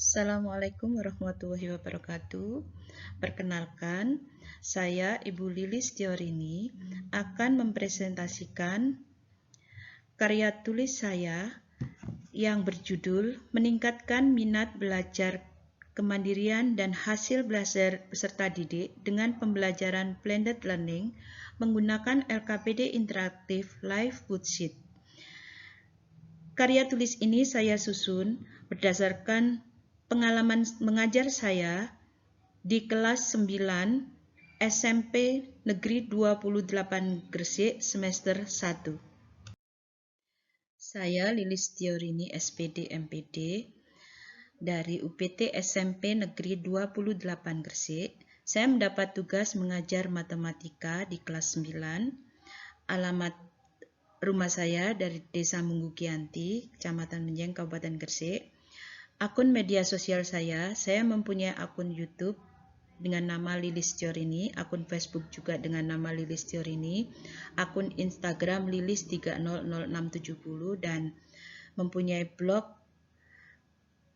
Assalamualaikum warahmatullahi wabarakatuh. Perkenalkan, saya Ibu Lilis Tiorini akan mempresentasikan karya tulis saya yang berjudul Meningkatkan Minat Belajar Kemandirian dan Hasil Belajar Peserta Didik dengan Pembelajaran Blended Learning menggunakan LKPD Interaktif Live Worksheet. Karya tulis ini saya susun berdasarkan pengalaman mengajar saya di kelas 9 SMP Negeri 28 Gresik semester 1. Saya Lilis Tiorini SPD MPD dari UPT SMP Negeri 28 Gresik. Saya mendapat tugas mengajar matematika di kelas 9. Alamat rumah saya dari Desa Munggukianti, Kecamatan Menjeng, Kabupaten Gresik. Akun media sosial saya mempunyai akun YouTube dengan nama Lilis Tiorini, akun Facebook juga dengan nama Lilis Tiorini, akun Instagram Lilis300670, dan mempunyai blog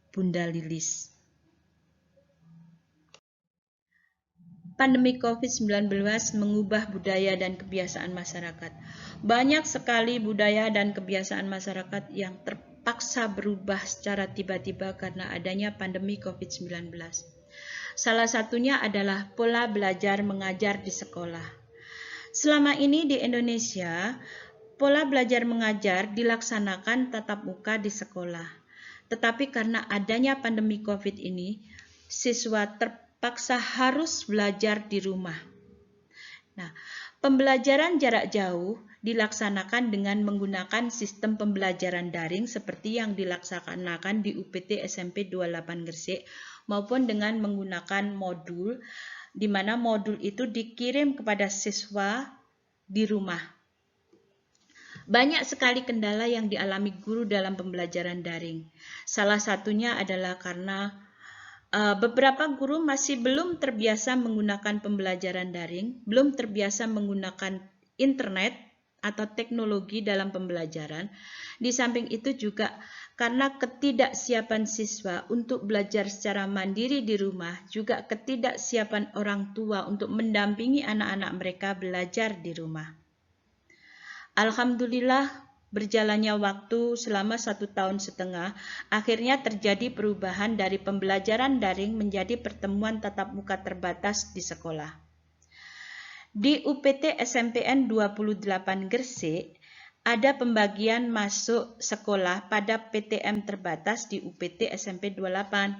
Bunda Lilis. Pandemi COVID-19 mengubah budaya dan kebiasaan masyarakat. Banyak sekali budaya dan kebiasaan masyarakat yang terpaksa berubah secara tiba-tiba karena adanya pandemi COVID-19. Salah satunya adalah pola belajar mengajar di sekolah. Selama ini di Indonesia, pola belajar mengajar dilaksanakan tatap muka di sekolah. Tetapi karena adanya pandemi COVID ini, siswa terpaksa harus belajar di rumah. Nah, pembelajaran jarak jauh dilaksanakan dengan menggunakan sistem pembelajaran daring seperti yang dilaksanakan di UPT SMP 28 Gresik maupun dengan menggunakan modul, di mana modul itu dikirim kepada siswa di rumah. Banyak sekali kendala yang dialami guru dalam pembelajaran daring. Salah satunya adalah karena beberapa guru masih belum terbiasa menggunakan pembelajaran daring, belum terbiasa menggunakan internet atau teknologi dalam pembelajaran. Di samping itu juga karena ketidaksiapan siswa untuk belajar secara mandiri di rumah, juga ketidaksiapan orang tua untuk mendampingi anak-anak mereka belajar di rumah. Alhamdulillah, berjalannya waktu selama 1,5 tahun, akhirnya terjadi perubahan dari pembelajaran daring menjadi pertemuan tatap muka terbatas di sekolah. Di UPT SMPN 28 Gresik, ada pembagian masuk sekolah pada PTM terbatas di UPT SMP 28.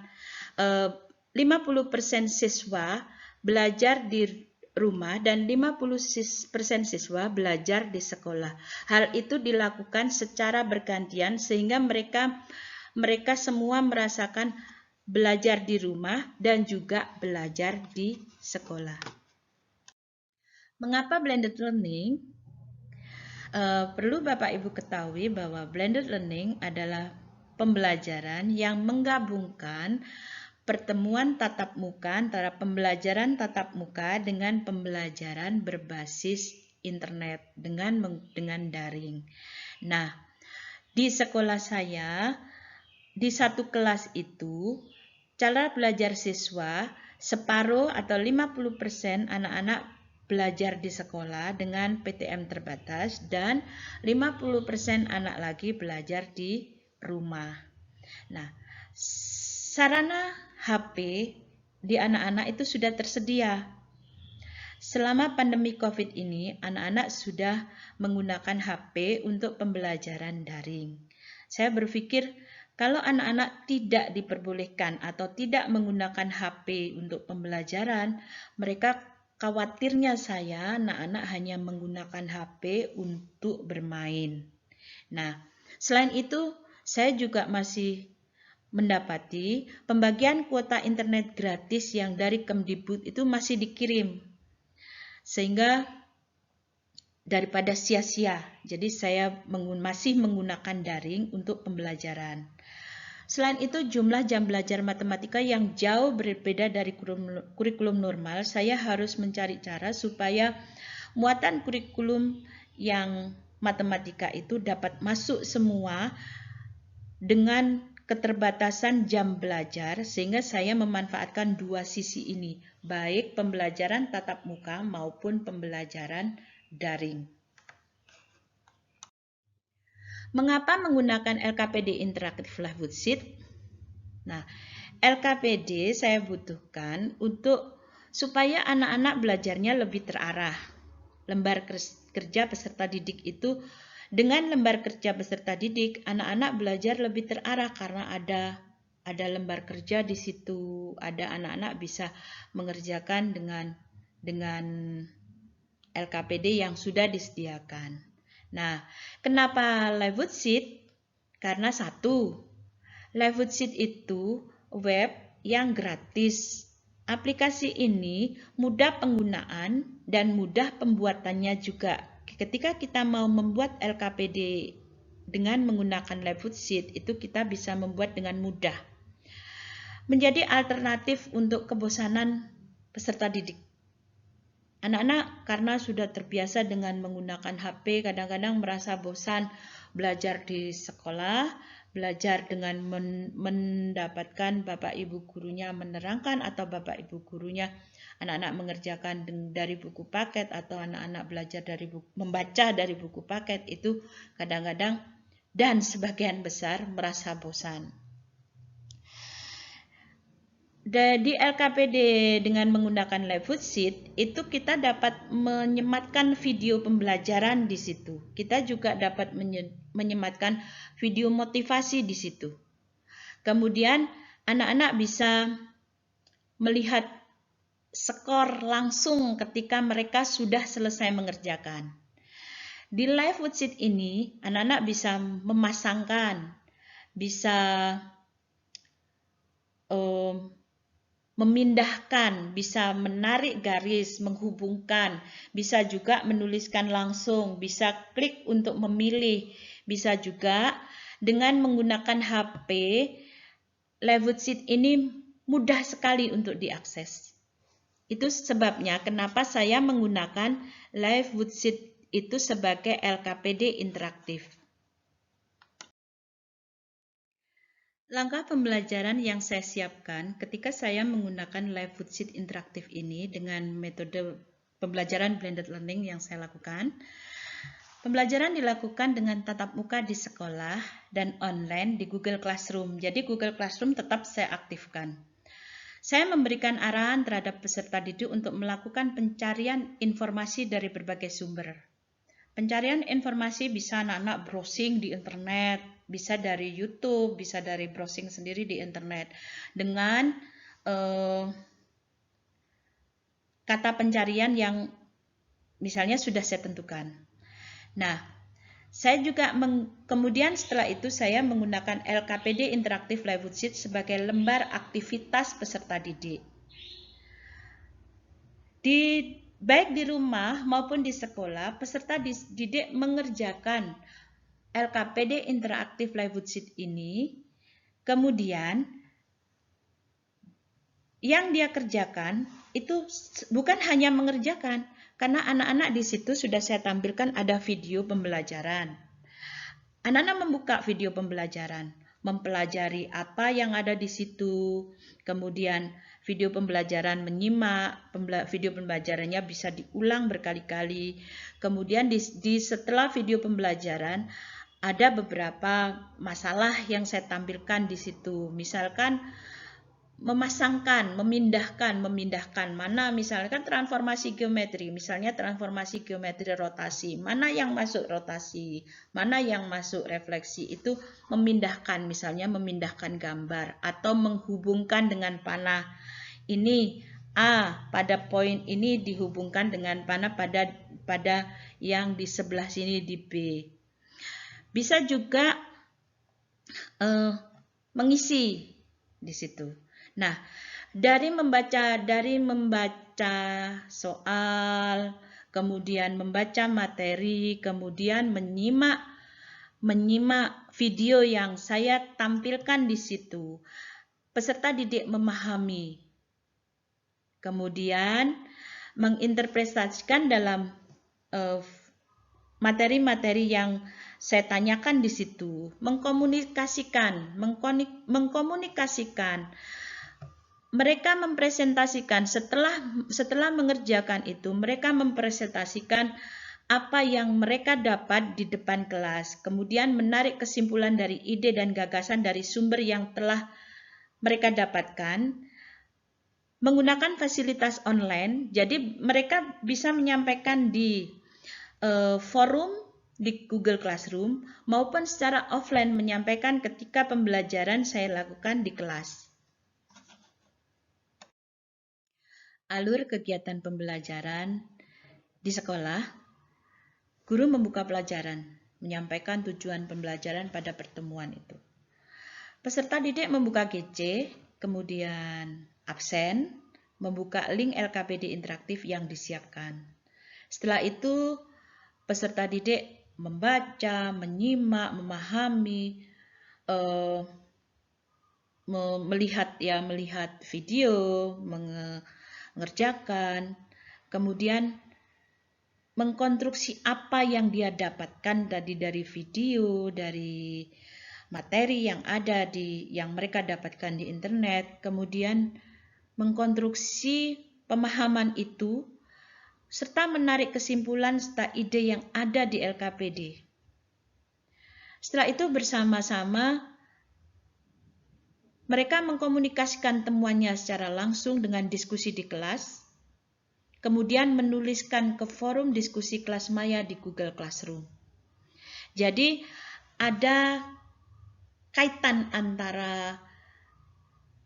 50% siswa belajar di rumah dan 50% siswa belajar di sekolah. Hal itu dilakukan secara bergantian sehingga mereka semua merasakan belajar di rumah dan juga belajar di sekolah. Mengapa blended learning? Perlu Bapak Ibu ketahui bahwa blended learning adalah pembelajaran yang menggabungkan pertemuan tatap muka antara pembelajaran tatap muka dengan pembelajaran berbasis internet dengan daring. Nah, di sekolah saya, di satu kelas itu, cara belajar siswa separuh atau 50% anak-anak belajar di sekolah dengan PTM terbatas dan 50% anak lagi belajar di rumah. Nah, sarana HP di anak-anak itu sudah tersedia. Selama pandemi COVID ini, anak-anak sudah menggunakan HP untuk pembelajaran daring. Saya berpikir kalau anak-anak tidak diperbolehkan atau tidak menggunakan HP untuk pembelajaran, mereka khawatirnya anak-anak hanya menggunakan HP untuk bermain. Nah, selain itu, saya juga masih mendapati pembagian kuota internet gratis yang dari Kemdikbud itu masih dikirim. Sehingga daripada sia-sia, jadi saya masih menggunakan daring untuk pembelajaran. Selain itu, jumlah jam belajar matematika yang jauh berbeda dari kurikulum normal, saya harus mencari cara supaya muatan kurikulum yang matematika itu dapat masuk semua dengan keterbatasan jam belajar, sehingga saya memanfaatkan dua sisi ini, baik pembelajaran tatap muka maupun pembelajaran daring. Mengapa menggunakan LKPD Interactive Live Worksheet? Nah, LKPD saya butuhkan supaya anak-anak belajarnya lebih terarah. Lembar kerja peserta didik itu, dengan lembar kerja peserta didik, anak-anak belajar lebih terarah karena ada lembar kerja di situ, ada anak-anak bisa mengerjakan dengan LKPD yang sudah disediakan. Nah, kenapa Live Worksheet? Karena satu, Live Worksheet itu web yang gratis. Aplikasi ini mudah penggunaan dan mudah pembuatannya juga. Ketika kita mau membuat LKPD dengan menggunakan Live Worksheet, itu kita bisa membuat dengan mudah. Menjadi alternatif untuk kebosanan peserta didik. Anak-anak karena sudah terbiasa dengan menggunakan HP, kadang-kadang merasa bosan belajar di sekolah, belajar dengan mendapatkan bapak ibu gurunya menerangkan atau bapak ibu gurunya anak-anak mengerjakan dari buku paket atau anak-anak belajar membaca dari buku paket, itu kadang-kadang dan sebagian besar merasa bosan. Di LKPD dengan menggunakan Live Worksheet itu kita dapat menyematkan video pembelajaran di situ. Kita juga dapat menyematkan video motivasi di situ. Kemudian anak-anak bisa melihat skor langsung ketika mereka sudah selesai mengerjakan. Di Live Worksheet ini anak-anak bisa memasangkan, bisa memindahkan, bisa menarik garis, menghubungkan, bisa juga menuliskan langsung, bisa klik untuk memilih, bisa juga dengan menggunakan HP. Live Worksheet ini mudah sekali untuk diakses. Itu sebabnya kenapa saya menggunakan Live Worksheet itu sebagai LKPD interaktif. Langkah pembelajaran yang saya siapkan ketika saya menggunakan Live Worksheet interaktif ini dengan metode pembelajaran blended learning yang saya lakukan. Pembelajaran dilakukan dengan tatap muka di sekolah dan online di Google Classroom. Jadi Google Classroom tetap saya aktifkan. Saya memberikan arahan terhadap peserta didik untuk melakukan pencarian informasi dari berbagai sumber. Pencarian informasi bisa anak-anak browsing di internet, bisa dari YouTube, bisa dari browsing sendiri di internet dengan kata pencarian yang misalnya sudah saya tentukan. Nah, saya juga kemudian setelah itu saya menggunakan LKPD Interactive Live Worksheet sebagai lembar aktivitas peserta didik. Baik di rumah maupun di sekolah, peserta didik mengerjakan LKPD Interactive Live Worksheet ini, kemudian yang dia kerjakan itu bukan hanya mengerjakan, karena anak-anak di situ sudah saya tampilkan ada video pembelajaran. Anak-anak membuka video pembelajaran, mempelajari apa yang ada di situ, kemudian video pembelajaran menyimak, video pembelajarannya bisa diulang berkali-kali. Kemudian setelah video pembelajaran ada beberapa masalah yang saya tampilkan di situ. Misalkan memindahkan mana misalkan transformasi geometri, misalnya transformasi geometri rotasi, mana yang masuk rotasi, mana yang masuk refleksi, itu memindahkan, misalnya memindahkan gambar atau menghubungkan dengan panah ini A pada poin ini dihubungkan dengan panah pada yang di sebelah sini di B. Bisa juga mengisi di situ. Nah, dari membaca soal, kemudian membaca materi, kemudian menyimak video yang saya tampilkan di situ, peserta didik memahami. Kemudian menginterpretasikan dalam materi-materi yang saya tanyakan di situ, mengkomunikasikan. Mereka mempresentasikan setelah mengerjakan itu, mereka mempresentasikan apa yang mereka dapat di depan kelas, kemudian menarik kesimpulan dari ide dan gagasan dari sumber yang telah mereka dapatkan menggunakan fasilitas online. Jadi mereka bisa menyampaikan di forum di Google Classroom maupun secara offline menyampaikan ketika pembelajaran saya lakukan di kelas. Alur kegiatan pembelajaran di sekolah, guru membuka pelajaran, menyampaikan tujuan pembelajaran pada pertemuan itu. Peserta didik membuka GC, kemudian absen, membuka link LKPD interaktif yang disiapkan. Setelah itu, peserta didik membaca, menyimak, memahami, melihat video, mengerjakan, kemudian mengkonstruksi apa yang dia dapatkan dari video, dari materi yang ada yang mereka dapatkan di internet, kemudian mengkonstruksi pemahaman itu serta menarik kesimpulan serta ide yang ada di LKPD. Setelah itu bersama-sama mereka mengkomunikasikan temuannya secara langsung dengan diskusi di kelas, kemudian menuliskan ke forum diskusi kelas maya di Google Classroom. Jadi ada kaitan antara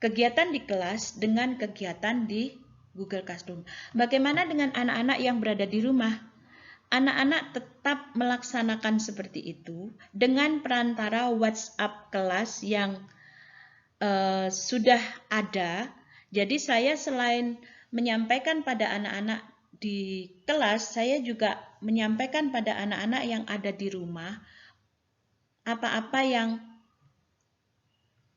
kegiatan di kelas dengan kegiatan di Google Classroom. Bagaimana dengan anak-anak yang berada di rumah? Anak-anak tetap melaksanakan seperti itu dengan perantara WhatsApp kelas yang sudah ada. Jadi saya selain menyampaikan pada anak-anak di kelas, saya juga menyampaikan pada anak-anak yang ada di rumah apa-apa yang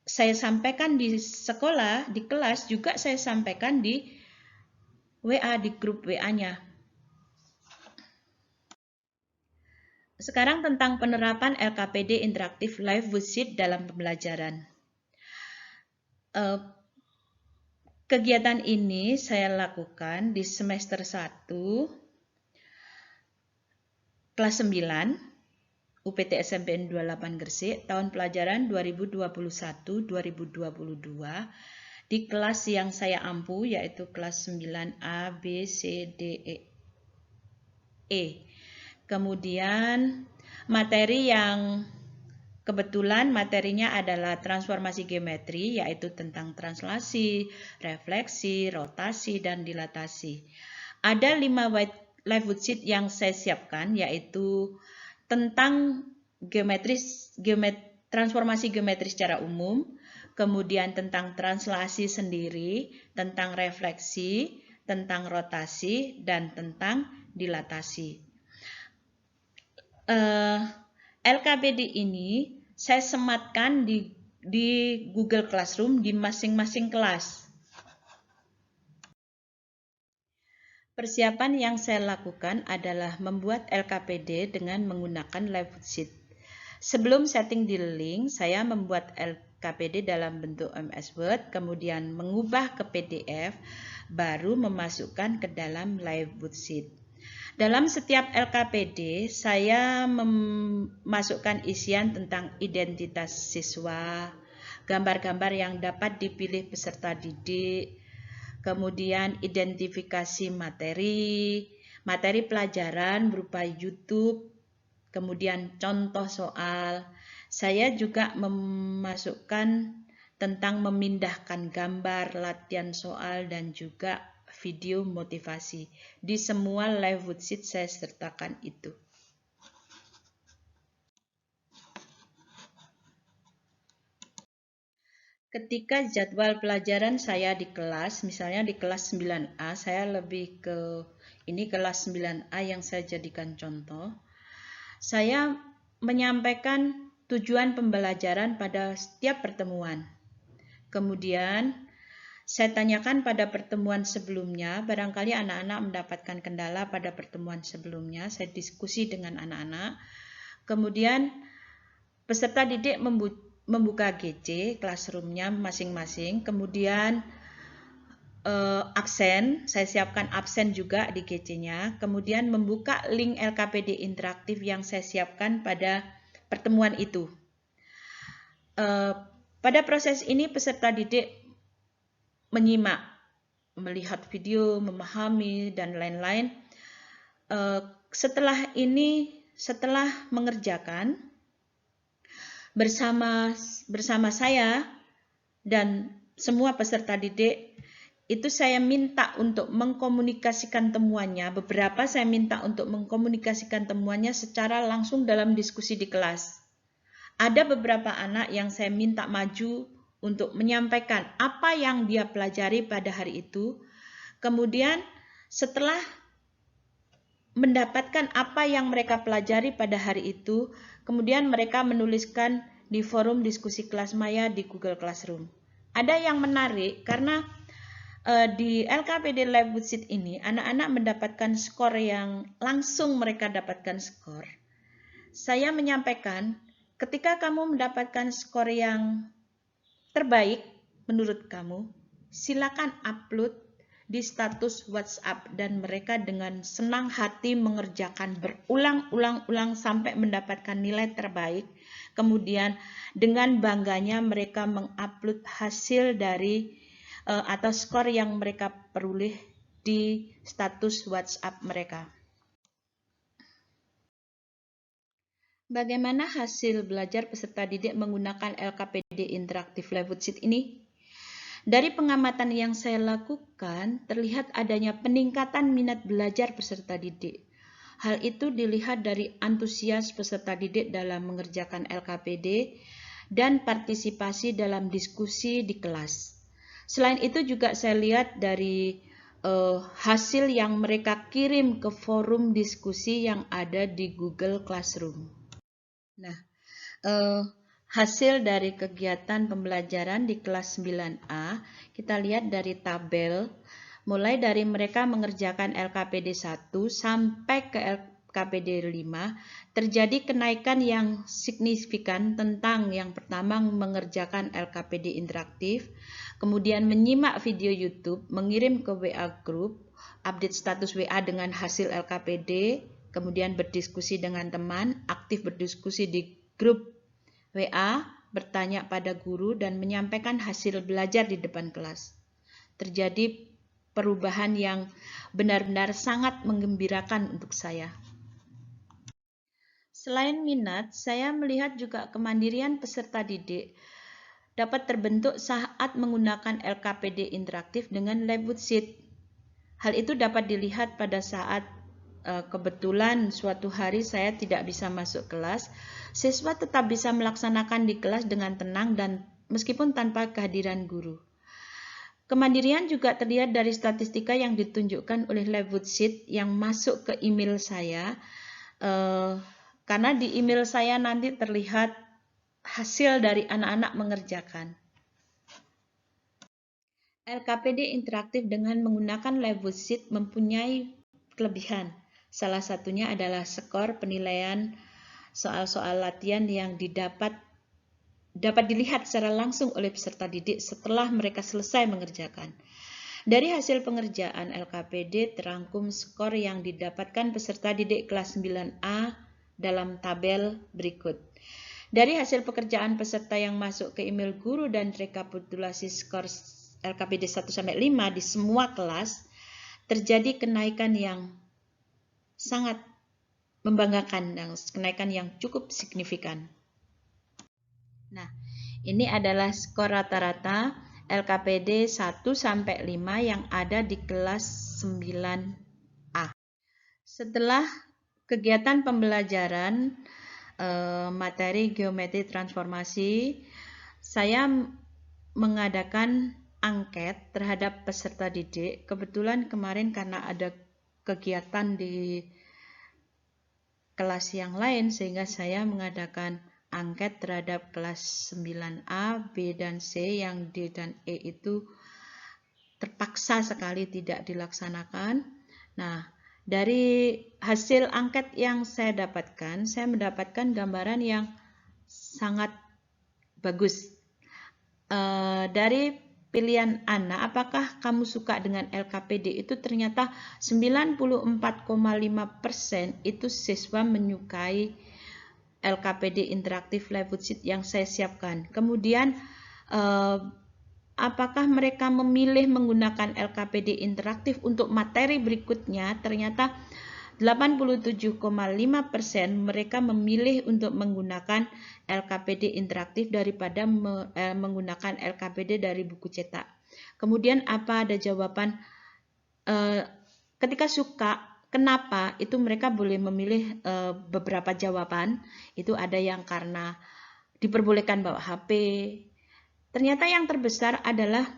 saya sampaikan di sekolah, di kelas juga saya sampaikan di WA, di grup WA-nya. Sekarang tentang penerapan LKPD interaktif live worksheet dalam pembelajaran. Kegiatan ini saya lakukan di semester 1, kelas 9, UPT SMPN 28 Gresik, tahun pelajaran 2021-2022, di kelas yang saya ampu, yaitu kelas 9A, B, C, D, E. Kemudian materi yang kebetulan materinya adalah transformasi geometri, yaitu tentang translasi, refleksi, rotasi, dan dilatasi. Ada 5 live worksheet yang saya siapkan, yaitu tentang transformasi geometri secara umum, kemudian tentang translasi sendiri, tentang refleksi, tentang rotasi, dan tentang dilatasi. LKPD ini saya sematkan di Google Classroom di masing-masing kelas. Persiapan yang saya lakukan adalah membuat LKPD dengan menggunakan live worksheet. Sebelum setting di link, saya membuat LKPD dalam bentuk MS Word, kemudian mengubah ke PDF, baru memasukkan ke dalam live worksheet. Dalam setiap LKPD, saya memasukkan isian tentang identitas siswa, gambar-gambar yang dapat dipilih peserta didik, kemudian identifikasi materi pelajaran berupa YouTube, kemudian contoh soal. Saya juga memasukkan tentang memindahkan gambar, latihan soal, dan juga video motivasi. Di semua live worksheet saya sertakan itu. Ketika jadwal pelajaran saya di kelas, misalnya di kelas 9A, saya lebih ke ini kelas 9A yang saya jadikan contoh. Saya menyampaikan tujuan pembelajaran pada setiap pertemuan. Kemudian saya tanyakan pada pertemuan sebelumnya, barangkali anak-anak mendapatkan kendala pada pertemuan sebelumnya, saya diskusi dengan anak-anak. Kemudian peserta didik membuka GC, classroom-nya masing-masing, kemudian absen, saya siapkan absen juga di GC-nya, kemudian membuka link LKPD interaktif yang saya siapkan pada pertemuan itu. Pada proses ini peserta didik menyimak, melihat video, memahami, dan lain-lain. Setelah mengerjakan bersama saya dan semua peserta didik, itu saya minta untuk mengkomunikasikan temuannya. Beberapa saya minta untuk mengkomunikasikan temuannya secara langsung dalam diskusi di kelas. Ada beberapa anak yang saya minta maju untuk menyampaikan apa yang dia pelajari pada hari itu. Kemudian setelah mendapatkan apa yang mereka pelajari pada hari itu, kemudian mereka menuliskan di forum diskusi kelas maya di Google Classroom. Ada yang menarik karena di LKPD Live Worksheet ini anak-anak mendapatkan skor yang langsung mereka dapatkan skor. Saya menyampaikan, ketika kamu mendapatkan skor yang terbaik menurut kamu, silakan upload di status WhatsApp dan mereka dengan senang hati mengerjakan berulang-ulang sampai mendapatkan nilai terbaik. Kemudian dengan bangganya mereka mengupload hasil dari atau skor yang mereka peroleh di status WhatsApp mereka. Bagaimana hasil belajar peserta didik menggunakan LKPD Interaktif Live Worksheet ini? Dari pengamatan yang saya lakukan, terlihat adanya peningkatan minat belajar peserta didik. Hal itu dilihat dari antusias peserta didik dalam mengerjakan LKPD dan partisipasi dalam diskusi di kelas. Selain itu juga saya lihat dari hasil yang mereka kirim ke forum diskusi yang ada di Google Classroom. Nah, hasil dari kegiatan pembelajaran di kelas 9A, kita lihat dari tabel, mulai dari mereka mengerjakan LKPD 1 sampai ke LKPD 5, terjadi kenaikan yang signifikan tentang yang pertama mengerjakan LKPD interaktif, kemudian menyimak video YouTube, mengirim ke WA group, update status WA dengan hasil LKPD, kemudian berdiskusi dengan teman, aktif berdiskusi di grup WA, bertanya pada guru, dan menyampaikan hasil belajar di depan kelas. Terjadi perubahan yang benar-benar sangat menggembirakan untuk saya. Selain minat, saya melihat juga kemandirian peserta didik dapat terbentuk saat menggunakan LKPD interaktif dengan Live Worksheet. Hal itu dapat dilihat pada saat kebetulan suatu hari saya tidak bisa masuk kelas, siswa tetap bisa melaksanakan di kelas dengan tenang dan meskipun tanpa kehadiran guru. Kemandirian juga terlihat dari statistika yang ditunjukkan oleh Live Worksheet yang masuk ke email saya, karena di email saya nanti terlihat hasil dari anak-anak mengerjakan. LKPD interaktif dengan menggunakan Live Worksheet mempunyai kelebihan. Salah satunya adalah skor penilaian soal-soal latihan yang dapat dilihat secara langsung oleh peserta didik setelah mereka selesai mengerjakan. Dari hasil pengerjaan LKPD terangkum skor yang didapatkan peserta didik kelas 9A dalam tabel berikut. Dari hasil pekerjaan peserta yang masuk ke email guru dan rekapitulasi skor LKPD 1-5 di semua kelas, terjadi kenaikan yang sangat membanggakan, dan kenaikan yang cukup signifikan. Nah, ini adalah skor rata-rata LKPD 1-5 yang ada di kelas 9A. Setelah kegiatan pembelajaran materi geometri transformasi, saya mengadakan angket terhadap peserta didik. Kebetulan kemarin karena ada kegiatan di kelas yang lain sehingga saya mengadakan angket terhadap kelas 9A, B, dan C, yang D dan E itu terpaksa sekali tidak dilaksanakan. Nah, dari hasil angket yang saya mendapatkan gambaran yang sangat bagus. Dari pilihan Ana, apakah kamu suka dengan LKPD? Itu ternyata 94,5% itu siswa menyukai LKPD interaktif live worksheet yang saya siapkan. Kemudian apakah mereka memilih menggunakan LKPD interaktif untuk materi berikutnya? Ternyata 87,5% mereka memilih untuk menggunakan LKPD interaktif daripada menggunakan LKPD dari buku cetak. Kemudian apa ada jawaban ketika suka, kenapa? Itu mereka boleh memilih beberapa jawaban. Itu ada yang karena diperbolehkan bawa HP. Ternyata yang terbesar adalah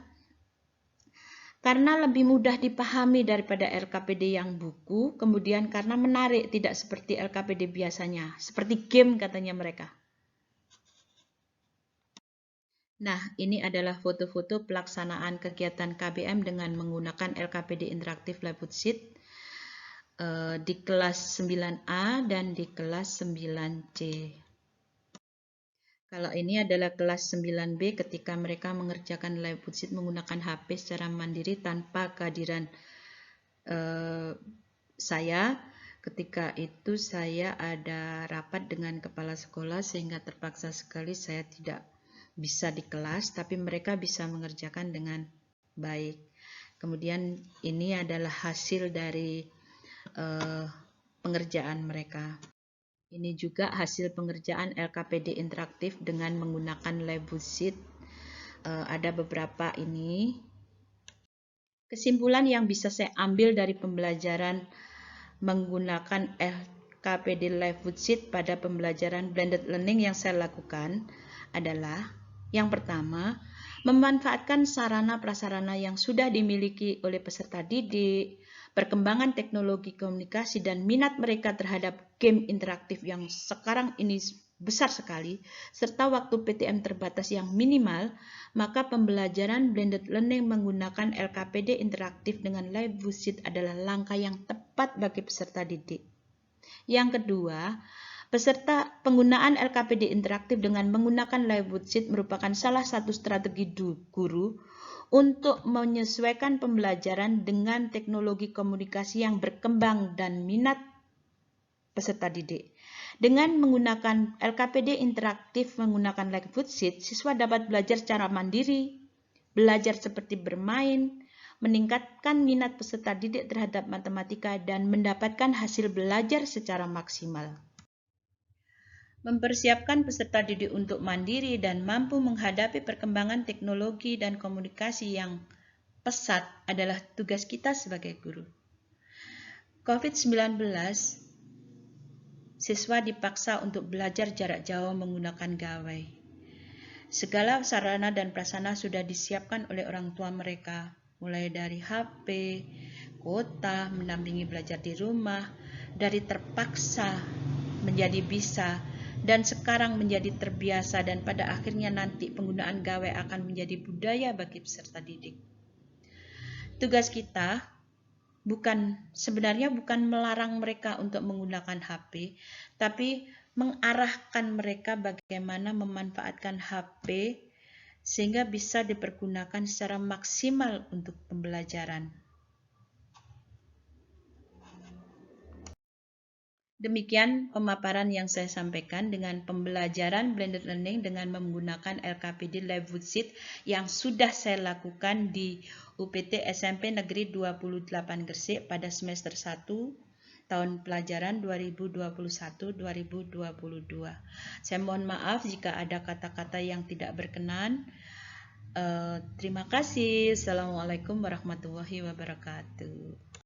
karena lebih mudah dipahami daripada LKPD yang buku, kemudian karena menarik, tidak seperti LKPD biasanya, seperti game katanya mereka. Nah, ini adalah foto-foto pelaksanaan kegiatan KBM dengan menggunakan LKPD interaktif live worksheet di kelas 9A dan di kelas 9C. Kalau ini adalah kelas 9B ketika mereka mengerjakan live worksheet menggunakan HP secara mandiri tanpa kehadiran saya. Ketika itu saya ada rapat dengan kepala sekolah sehingga terpaksa sekali saya tidak bisa di kelas, tapi mereka bisa mengerjakan dengan baik. Kemudian ini adalah hasil dari pengerjaan mereka. Ini juga hasil pengerjaan LKPD interaktif dengan menggunakan live worksheet. Ada beberapa ini. Kesimpulan yang bisa saya ambil dari pembelajaran menggunakan LKPD live worksheet pada pembelajaran blended learning yang saya lakukan adalah yang pertama, memanfaatkan sarana prasarana yang sudah dimiliki oleh peserta didik, perkembangan teknologi komunikasi dan minat mereka terhadap game interaktif yang sekarang ini besar sekali, serta waktu PTM terbatas yang minimal, maka pembelajaran blended learning menggunakan LKPD interaktif dengan live worksheet adalah langkah yang tepat bagi peserta didik. Yang kedua, penggunaan LKPD interaktif dengan menggunakan live worksheet merupakan salah satu strategi guru untuk menyesuaikan pembelajaran dengan teknologi komunikasi yang berkembang dan minat peserta didik. Dengan menggunakan LKPD interaktif menggunakan live worksheet, siswa dapat belajar secara mandiri, belajar seperti bermain, meningkatkan minat peserta didik terhadap matematika, dan mendapatkan hasil belajar secara maksimal. Mempersiapkan peserta didik untuk mandiri dan mampu menghadapi perkembangan teknologi dan komunikasi yang pesat adalah tugas kita sebagai guru. COVID-19, siswa dipaksa untuk belajar jarak jauh menggunakan gawai. Segala sarana dan prasarana sudah disiapkan oleh orang tua mereka, mulai dari HP, kuota, mendampingi belajar di rumah, dari terpaksa menjadi bisa, dan sekarang menjadi terbiasa, dan pada akhirnya nanti penggunaan gawai akan menjadi budaya bagi peserta didik. Tugas kita sebenarnya bukan melarang mereka untuk menggunakan HP, tapi mengarahkan mereka bagaimana memanfaatkan HP sehingga bisa dipergunakan secara maksimal untuk pembelajaran. Demikian pemaparan yang saya sampaikan dengan pembelajaran blended learning dengan menggunakan LKPD live worksheet yang sudah saya lakukan di UPT SMP Negeri 28 Gresik pada semester 1 tahun pelajaran 2021-2022. Saya mohon maaf jika ada kata-kata yang tidak berkenan. Terima kasih. Assalamualaikum warahmatullahi wabarakatuh.